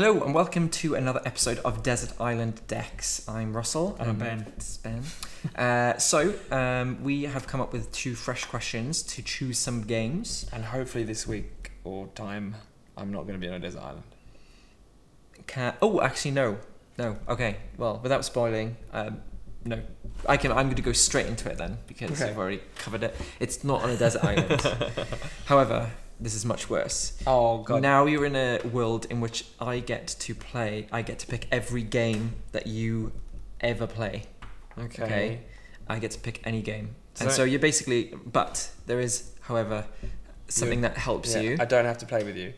Hello and welcome to another episode of Desert Island Decks. I'm Russell. And I'm Ben. This is Ben. We have come up with 2 fresh questions to choose some games. And hopefully this week or time, I'm not going to be on a desert island. Actually, no. Okay. Well, without spoiling, no. I'm going to go straight into it then because I've already covered it. It's not on a desert island. However, this is much worse. Oh, God. Now you're in a world in which I get to pick every game that you ever play. Okay? I get to pick any game. And so you're basically... But there is, however, something that helps you. I don't have to play with you.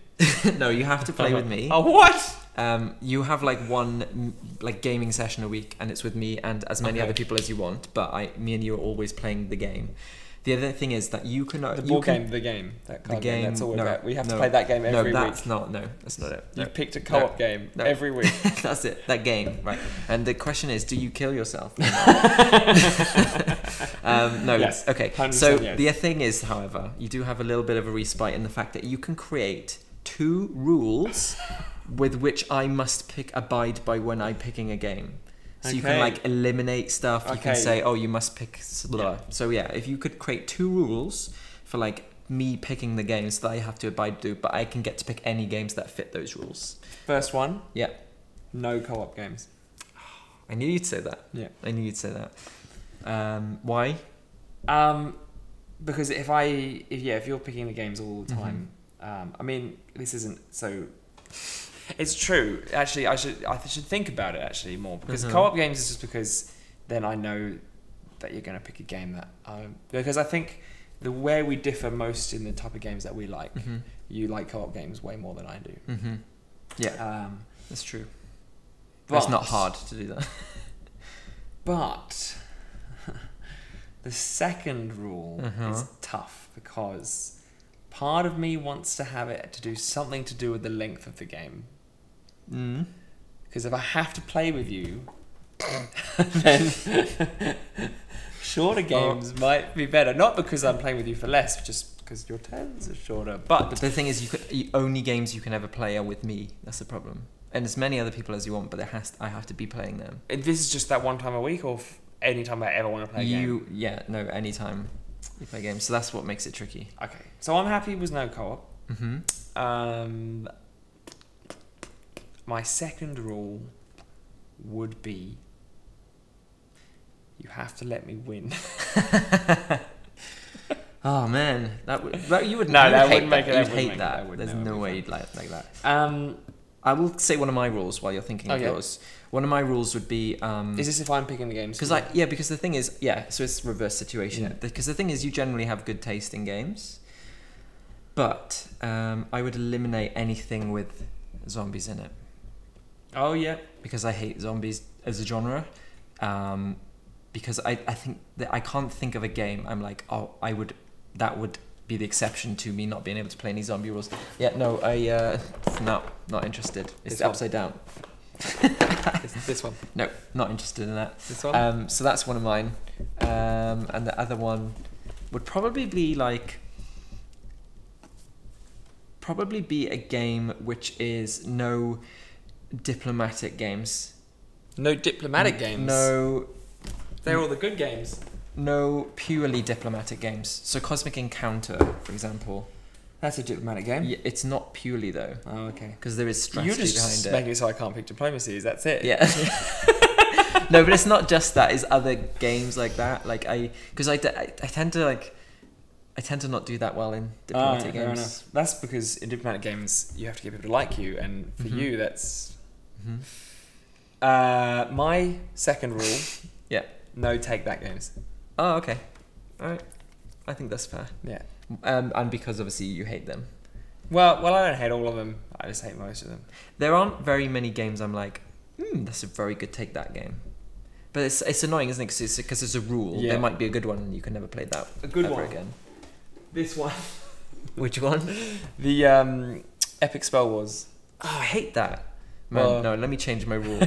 No, you have to play with me. Oh, what? You have one gaming session a week, and it's with me and as many other people as you want. But me and you are always playing the game. The other thing is that you can... The game. That card game. That's all about. We have to play that game every week. That's not it. You've picked a co-op game every week. That's it. That game, right. And the question is, do you kill yourself? No. Yes. Okay. So the thing is, however, you do have a little bit of a respite in the fact that you can create 2 rules with which I must abide by when I'm picking a game. So you can eliminate stuff. You can say, you must pick. So if you could create 2 rules for me picking the games that I have to abide to, but I can get to pick any games that fit those rules. First one. Yeah. No co-op games. I knew you'd say that. Yeah. I knew you'd say that. Why? Because if you're picking the games all the time, this isn't so. It's true. Actually, I should think about it actually more because co-op games is just because then I know that you're going to pick a game that because I think the way we differ most in the type of games that we like, you like co-op games way more than I do. Yeah, that's true. But it's not hard to do that. But the second rule is tough because part of me wants to have it to do something to do with the length of the game. Because if I have to play with you, then shorter games might be better. Not because I'm playing with you for less, just because your turns are shorter. But the thing is, only games you can ever play are with me. That's the problem. And as many other people as you want, but I have to be playing them. This is just that one time a week, or any time I ever want to play a game? Any time you play games. So that's what makes it tricky. Okay, so I'm happy with no co-op. My second rule would be you have to let me win. Oh man, you would make it. You'd hate that. There's no way you'd like that. I will say one of my rules while you're thinking of yours. One of my rules would be... is this if I'm picking the games? Because the thing is... Yeah, so it's reverse situation. Yeah. Because the thing is, you generally have good taste in games. But I would eliminate anything with zombies in it. Oh, yeah. Because I hate zombies as a genre. Because I think that I can't think of a game I'm like, that would be the exception to me not being able to play any zombie rules. Yeah, no, not interested. It's upside down. This one. No, not interested in that. This one? So that's one of mine. And the other one would probably be a game which is no diplomatic games. No diplomatic games? No. They're all the good games. No purely diplomatic games. So Cosmic Encounter, for example. That's a diplomatic game? Yeah, it's not purely though. Oh, okay. Because there is strategy behind it. You're just making it so I can't pick diplomacies, that's it? Yeah. No, but it's not just that. It's other games like that. I tend to not do that well in diplomatic games. Enough. That's because in diplomatic games you have to get people to like you, and for you that's... my second rule... Yeah. No take that games. Oh, okay. Alright. I think that's fair. Yeah. And because obviously you hate them. Well, I don't hate all of them. I just hate most of them. There aren't very many games I'm like, that's a very good take that game. But it's annoying, isn't it? Because it's a rule. Yeah. There might be a good one and you can never play that ever again. This one. Which one? The Epic Spell Wars. Oh, I hate that. Man, no, let me change my rule.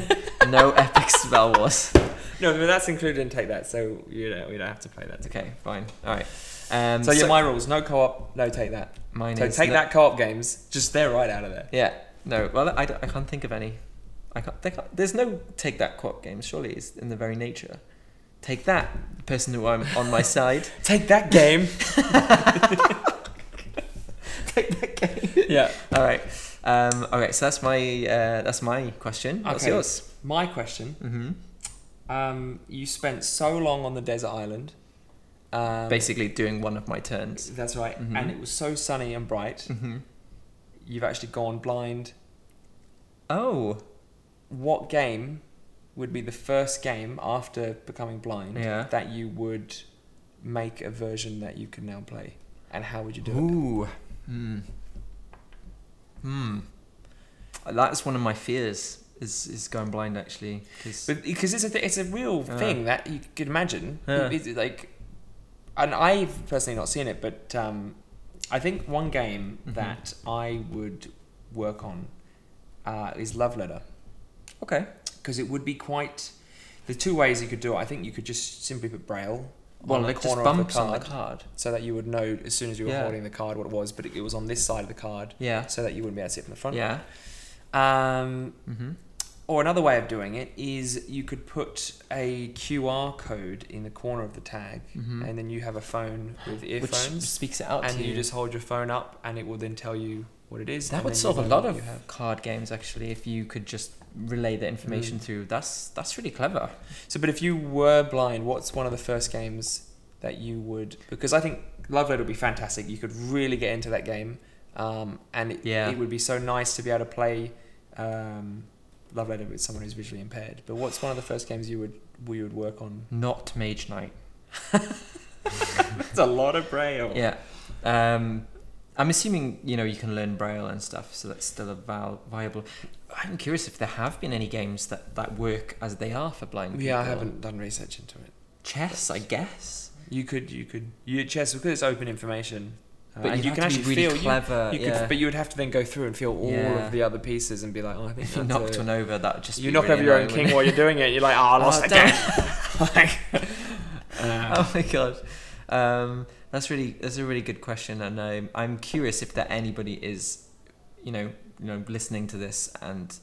No Epic Spell Wars. No, but that's included in Take That, so we don't have to play that. Okay, fine. All right. So my rules: no co-op, no Take That. Mine so is Take That co-op games, just they're right out of there. Yeah. No, well, I can't think of any. There's no take that co-op games. Surely it's in the very nature. Take that, the person who I'm on my side. Take that game. Take that game. Yeah. All right. Okay. So that's my question. What's yours? My question. You spent so long on the desert island. Basically doing one of my turns. That's right. And it was so sunny and bright. You've actually gone blind. Oh. What game would be the first game after becoming blind that you would make a version that you can now play? And how would you do it? That's one of my fears is going blind, actually. Because it's a real thing that you could imagine. It's like, and I've personally not seen it, but I think one game that I would work on is Love Letter. Okay. Because it would be quite... There's two ways you could do it. I think you could just simply put Braille on the corner just bumps of the on the card. so that you would know as soon as you were holding the card what it was, but it was on this side of the card so that you wouldn't be able to see it from the front. Yeah. Or another way of doing it is you could put a QR code in the corner of the tag, and then you have a phone with earphones. Which speaks it out to you. And you just hold your phone up, and it will then tell you what it is. That would solve a lot of card games, actually, if you could just relay the information through. That's really clever. So, but if you were blind, what's one of the first games that you would... Because I think Love Letter would be fantastic. You could really get into that game. And it would be so nice to be able to play... Love Letter with someone who's visually impaired. But what's one of the first games we would work on? Not Mage Knight. That's a lot of Braille. Yeah. I'm assuming you can learn Braille and stuff, so that's still a viable. I'm curious if there have been any games that work as they are for blind people. Yeah, I haven't done research into it. Chess, I guess. You could chess, because it's open information. But you can actually really feel clever. But you would have to then go through and feel all of the other pieces and be like, oh, I think if you knocked one over, that would just you knock over your own king while you're doing it. You're like, oh, I lost again. Oh my god, that's a really good question, and I'm curious if anybody is, listening to this and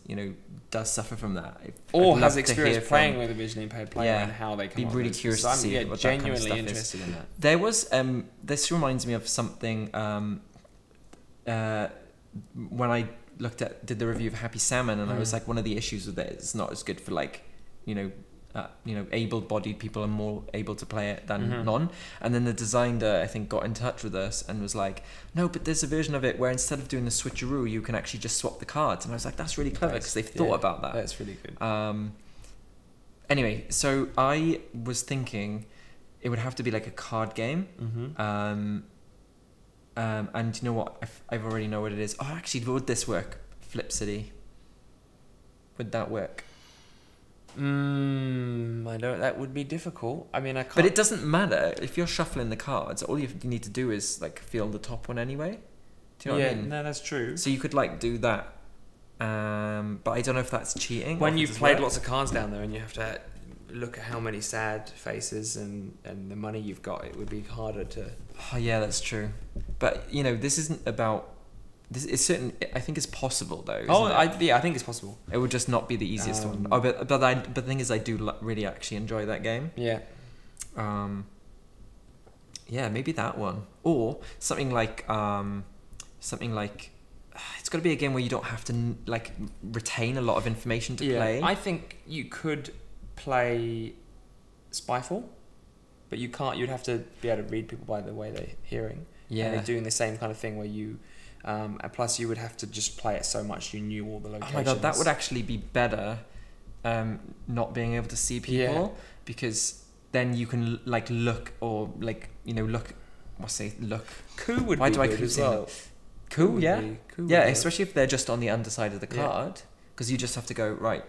does suffer from that, or has experience playing with a visually impaired player and how they come. Be really curious to see what genuinely that kind of interested in that. There was this reminds me of something when I did the review of Happy Salmon, and I was like, one of the issues with it is not as good for able-bodied people are more able to play it than non. And then the designer, I think, got in touch with us and was like, no, but there's a version of it where instead of doing the switcheroo, you can actually just swap the cards. And I was like, that's really clever, because they've thought about that. That's really good. Anyway, so I was thinking it would have to be like a card game. And you know what? I've already know what it is. Oh, actually, would this work? Flip City. Would that work? I don't. That would be difficult. I mean, I can't. But it doesn't matter if you're shuffling the cards. All you need to do is feel the top one anyway. Do you know what I mean? No, that's true. So you could do that. But I don't know if that's cheating. When you've played lots of cards down there and you have to look at how many sad faces and the money you've got, it would be harder to. Oh yeah, that's true. But this isn't about. This is certain. I think it's possible though. I think it's possible. It would just not be the easiest one. Oh, but the thing is, I do really actually enjoy that game. Yeah. Yeah, maybe that one, or something like it's got to be a game where you don't have to retain a lot of information to play. I think you could play Spyfall, but you can't. You'd have to be able to read people by the way they're hearing. Yeah. And they're doing the same kind of thing where you. And plus, you would have to just play it so much you knew all the locations. Oh my god, that would actually be better. Not being able to see people, because then you can look or look. Look. Coup would Why be do I good keep as saying well. that? Coup, yeah, especially if they're just on the underside of the card, because you just have to go right,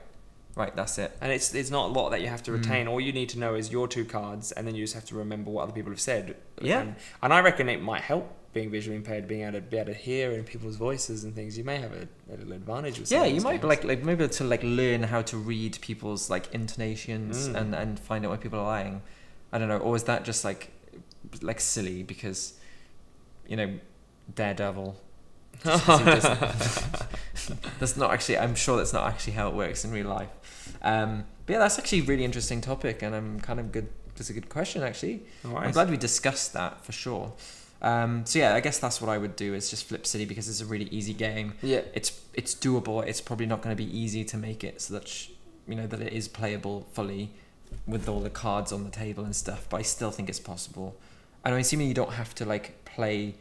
that's it. And it's not a lot that you have to retain. All you need to know is your two cards, and then you just have to remember what other people have said. Yeah, and I reckon it might help. Being visually impaired, being able to hear in people's voices and things, you may have a little advantage with. Yeah, you might maybe able to learn how to read people's intonations and find out where people are lying. I don't know, or is that just silly because Daredevil. That's not actually. I'm sure that's not actually how it works in real life. But yeah, that's actually a really interesting topic, and I'm kind of good. It's a good question actually. Right. I'm glad we discussed that for sure. So yeah, I guess that's what I would do is just Flip City because it's a really easy game. Yeah. It's doable. It's probably not going to be easy to make it so that that it is playable fully with all the cards on the table and stuff. But I still think it's possible. And I'm assuming you don't have to like play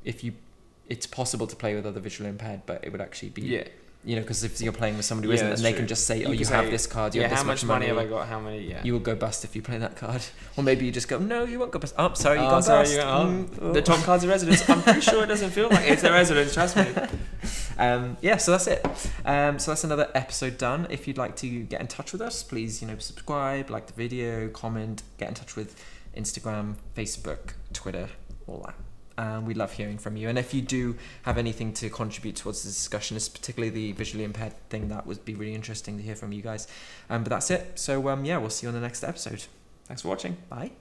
it's possible to play with other visually impaired, but it would actually be because if you're playing with somebody who isn't, and they can just say, you have this card, you have this much money. How much money have I got? How many? Yeah. You will go bust if you play that card. Or maybe you just go, no, you won't go bust. Oh, sorry, you got bust. The top card's a residence. I'm pretty sure it doesn't feel like it's a residence, trust me. So that's it. So that's another episode done. If you'd like to get in touch with us, please, subscribe, like the video, comment, get in touch with Instagram, Facebook, Twitter, all that. We love hearing from you. And if you do have anything to contribute towards the discussion, particularly the visually impaired thing, that would be really interesting to hear from you guys. But that's it. So, we'll see you on the next episode. Thanks for watching. Bye.